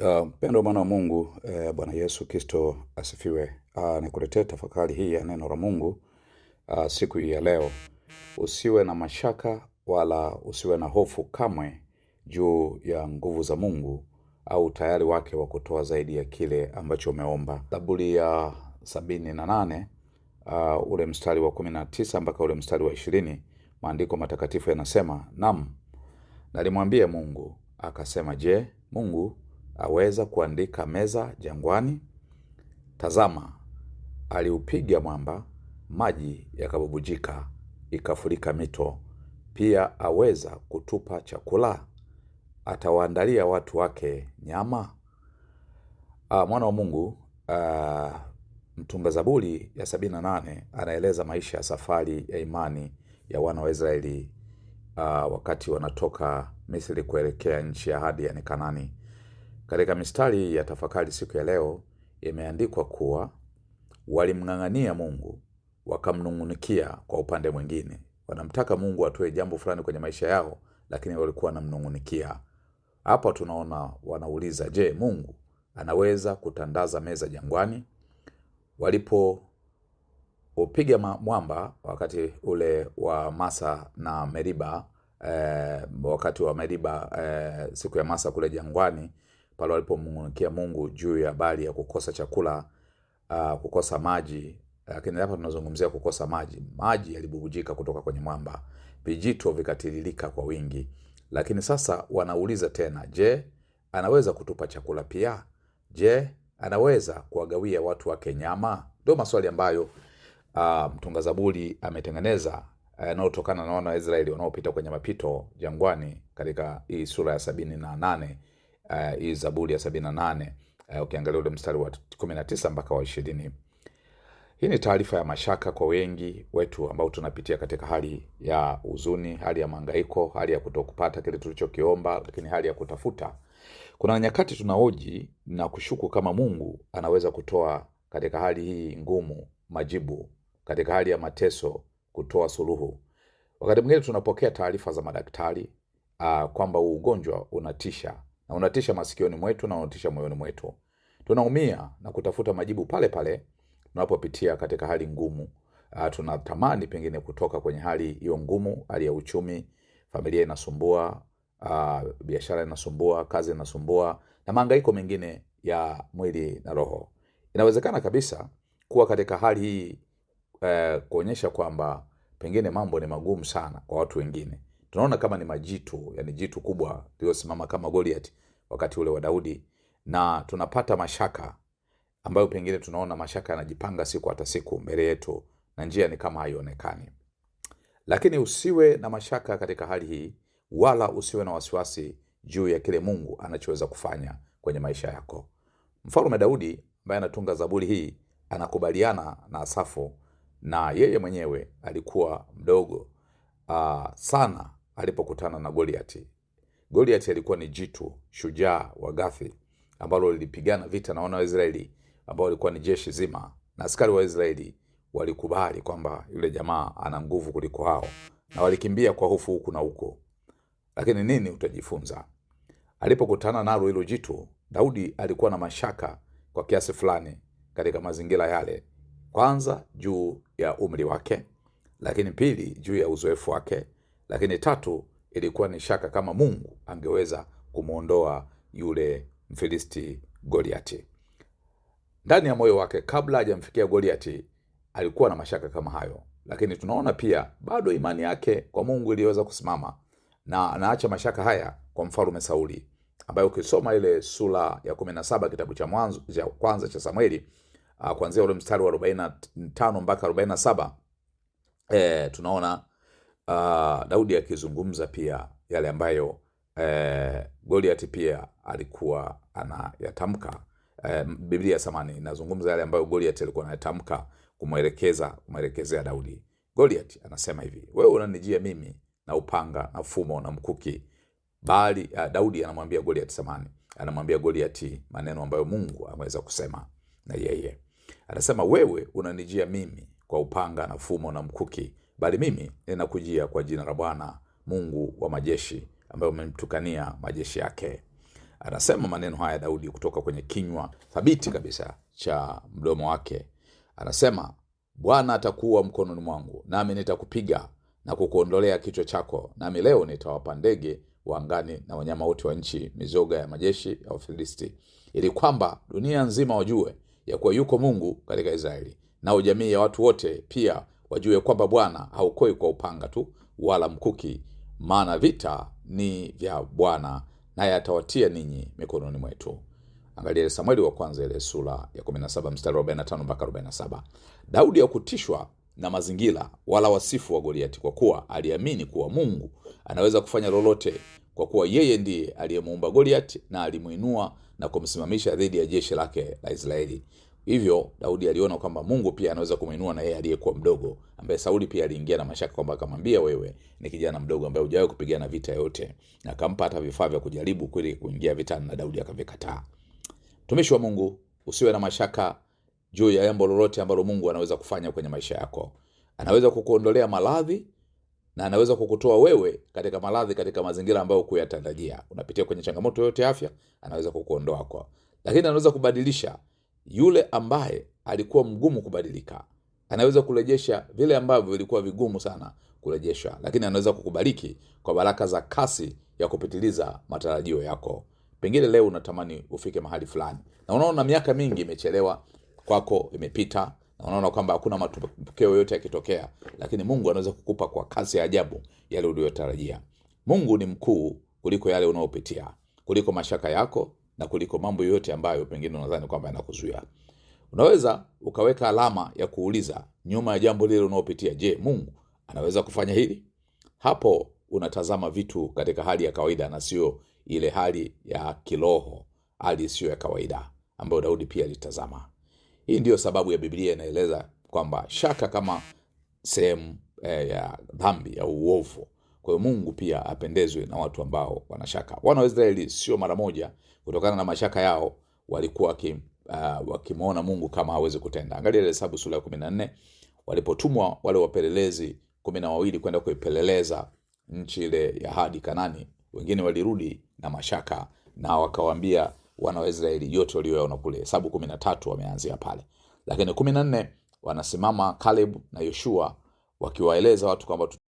Mpendwa mwana wa Mungu, Bwana Yesu Kristo asifiwe. Nikuletee tafakari hii ya neno la Mungu siku hii ya leo. Usiwe na mashaka wala usiwe na hofu kamwe juu ya nguvu za Mungu au tayari wake wa kutoa zaidi ya kile ambacho umeomba. Zaburi ya 78 ule mstari wa 19 mpaka ule mstari wa 20, maandiko matakatifu yanasema, "Naam, nalimwambia Mungu, akasema, je, Mungu aweza kuandika meza jangwani? Tazama, aliupiga mwamba, maji yakabubujika, ikafurika mito. Pia aweza kutupa chakula? Atawaandalia watu wake nyama?" Mwana wa Mungu, mtunga Zaburi ya 78 anaeleza maisha ya safari ya imani ya wana wa Israeli wakati wanatoka Misri kuelekea nchi ya ahadi, yani Kanaani. Katika mistari ya tafakari siku ya leo imeandikwa kuwa walimng'ang'ania Mungu, wakamnung'unikia kwa upande mwingine. Wanamtaka Mungu atoe jambo fulani kwenye maisha yao, lakini walikuwa wanamnung'unikia. Hapa tunaona wanauliza, je, Mungu anaweza kutandaza meza jangwani? Upiga mwamba wakati ule wa Masa na Meriba, wakati wa Meriba, siku ya Masa kule jangwani, pale walipomnung'unikia Mungu juu ya habari ya kukosa chakula, kukosa maji. Lakini hapa tunazungumzia kukosa maji. Maji yalibubujika kutoka kwenye mwamba, vijito vikatiririka kwa wingi. Lakini sasa wanauliza tena, je, anaweza kutupa chakula pia? Je, anaweza kuwagawia watu wake nyama? Ndio maswali ambayo mtunga Zaburi ametengeneza yanayotokana na wana wa Israeli wanaopita kwenye mapito jangwani katika hii sura ya 78, hii Zaburi ya 78, ukiangalia ule mstari wa 19 mpaka wa 20. Hii ni taarifa ya mashaka kwa wengi wetu ambao tunapitia katika hali ya huzuni, hali ya mahangaiko, hali ya kutokupata kile tulichokiomba, lakini hali ya kutafuta. Kuna nyakati tunahoji na kushuku kama Mungu anaweza kutoa katika hali hii ngumu majibu, katika hali ya mateso kutoa suluhu. Wakati mwingine tunapokea taarifa za madaktari kwamba ugonjwa unatisha, na unatisha masikioni mwetu na unatisha moyoni mwetu. Tunaumia na kutafuta majibu pale pale tunapopitia katika hali ngumu. Tunatamani pengine kutoka kwenye hali hiyo ngumu, hali ya uchumi, familia inasumbua, biashara inasumbua, kazi inasumbua, na mahangaiko mengine ya mwili na roho. Inawezekana kabisa kuwa katika hali hii kuonyesha kwamba pengine mambo ni magumu sana kwa watu wengine. Tunaona kama ni majitu, yani jitu kubwa lililosimama kama Goliath wakati ule wa Daudi, na tunapata mashaka ambayo pengine tunaona mashaka yanajipanga siku hata siku mbele yetu na njia ni kama haionekani. Lakini usiwe na mashaka katika hali hii, wala usiwe na wasiwasi juu ya kile Mungu anachoweza kufanya kwenye maisha yako. Mfalme Daudi ambaye anatunga Zaburi hii anakubaliana na Asafu, na yeye mwenyewe alikuwa mdogo sana alipokutana na Goliath. Goliath alikuwa ni jitu shujaa wa Gathi ambalo lilipigana vita na wana wa Israeli ambao walikuwa ni jeshi zima, na askari wa Israeli walikubali kwamba yule jamaa ana nguvu kuliko hao, na walikimbia kwa hofu huku na huko. Lakini nini utajifunza? Alipokutana nalo hilo jitu, Daudi alikuwa na mashaka kwa kiasi fulani katika mazingira yale. Kwanza juu ya umri wake, lakini pili juu ya uzoefu wake, lakini tatu ilikuwa ni shaka kama Mungu angeweza kumuondoa yule Mfilisti Goliath. Ndani ya moyo wake kabla hajamfikia Goliath alikuwa na mashaka kama hayo, lakini tunaona pia bado imani yake kwa Mungu iliweza kusimama, na anaacha mashaka haya kwa mfalme Sauli, ambaye ukisoma ile sura ya 17 kitabu cha mwanzo cha kwanza cha Samueli, kuanzia ule mstari wa 45 mpaka 47, tunaona Daudi akizungumza pia yale ambayo Goliath pia alikuwa anayatamka. Biblia samani inazungumza yale ambayo Goliath alikuwa anayatamka kumwelekezea Daudi. Goliath anasema hivi, wewe unanijia mimi na upanga na fumo na mkuki, bali Daudi anamwambia Goliath anamwambia Goliath maneno ambayo Mungu ameweza kusema na yeye. Anasema, wewe unanijia mimi kwa upanga na fumo na mkuki, bali mimi ninakujia kwa jina la Bwana Mungu wa majeshi, ambaye umemtukania majeshi yake. Anasema maneno haya Daudi kutoka kwenye kinywa thabiti kabisa cha mdomo wake. Anasema, Bwana atakuwa mkononi mwangu, nami nitakupiga na kukuondolea kichwa chako, nami leo nitawapa ndege wa angani na wanyama wote wa nchi mizoga ya majeshi ya Wafilisti, ili kwamba dunia nzima wajue ya kuwa yuko Mungu katika Israeli, nao jamii ya watu wote pia wajue kwamba Bwana haukoi kwa upanga tu wala mkuki, maana vita ni vya Bwana, naye atawatia ninyi mikononi mwetu. Angalia Samueli wa kwanza ile sura ya 17 mstari wa 45 mpaka 47. Daudi hakutishwa na mazingira wala wasifu wa Goliati, kwa kuwa aliamini kuwa Mungu anaweza kufanya lolote, kwa kuwa yeye ndiye aliyemuumba Goliati na alimuinua na kumsimamisha dhidi ya jeshi lake la Israeli. Hivyo Daudi aliona kwamba Mungu pia anaweza kumuinua na yeye aliyekuwa mdogo, ambaye Sauli pia aliingia na mashaka kwamba akamwambia, wewe ni kijana mdogo ambaye hujawahi kupigana vita yote, na akampa hata vifaa vya kujaribu kweli kuingia vitani, na Daudi akavikataa. Mtumishi wa Mungu, usiwe na mashaka juu ya jambo lolote ambalo Mungu anaweza kufanya kwenye maisha yako. Anaweza kukuondolea maradhi na anaweza kukutoa wewe katika maradhi katika mazingira ambayo hukuyatarajia. Unapitia kwenye changamoto yote afya, anaweza kukuondoa kwa. Lakini anaweza kubadilisha yule ambaye alikuwa mgumu kubadilika. Anaweza kurejesha vile ambavyo vilikuwa vigumu sana kurejesha, lakini anaweza kukubariki kwa baraka za kasi ya kupitiliza matarajio yako. Pengine leo unatamani ufike mahali fulani, na unaona miaka mingi imechelewa kwako, imepita, na unaona kwamba hakuna matokeo yote yakitokea, lakini Mungu anaweza kukupa kwa kasi ya ajabu yale uliyotarajia. Mungu ni mkuu kuliko yale unayopitia, kuliko mashaka yako na kuliko mambo yote ambayo pengine unadhani kwamba yanakuzuia. Unaweza ukaweka alama ya kuuliza nyuma ya jambo lile unayopitia. Je, Mungu anaweza kufanya hili? Hapo unatazama vitu katika hali ya kawaida na sio ile hali ya kiroho, hali sio ya kawaida ambayo Daudi pia alitazama. Hii ndiyo sababu ya Biblia inaeleza kwamba shaka kama sehemu ya dhambi ya uovu. Kwa hiyo Mungu pia apendezwe na watu ambao wanashaka. Wana wa Israeli sio mara moja, kutokana na mashaka yao walikuwa wakimuona Mungu kama hawezi kutenda. Angalia Hesabu sura ya 14, walipotumwa wale wapelelezi 12 kwenda kuipeleleza nchi ile ya ahadi Kanani, wengine walirudi na mashaka na wakawaambia wana wa Israeli yote walioyaona kule. Hesabu 13 wameanzia pale. Lakini 14 wanasimama Caleb na Yoshua wakiwaeleza watu kwamba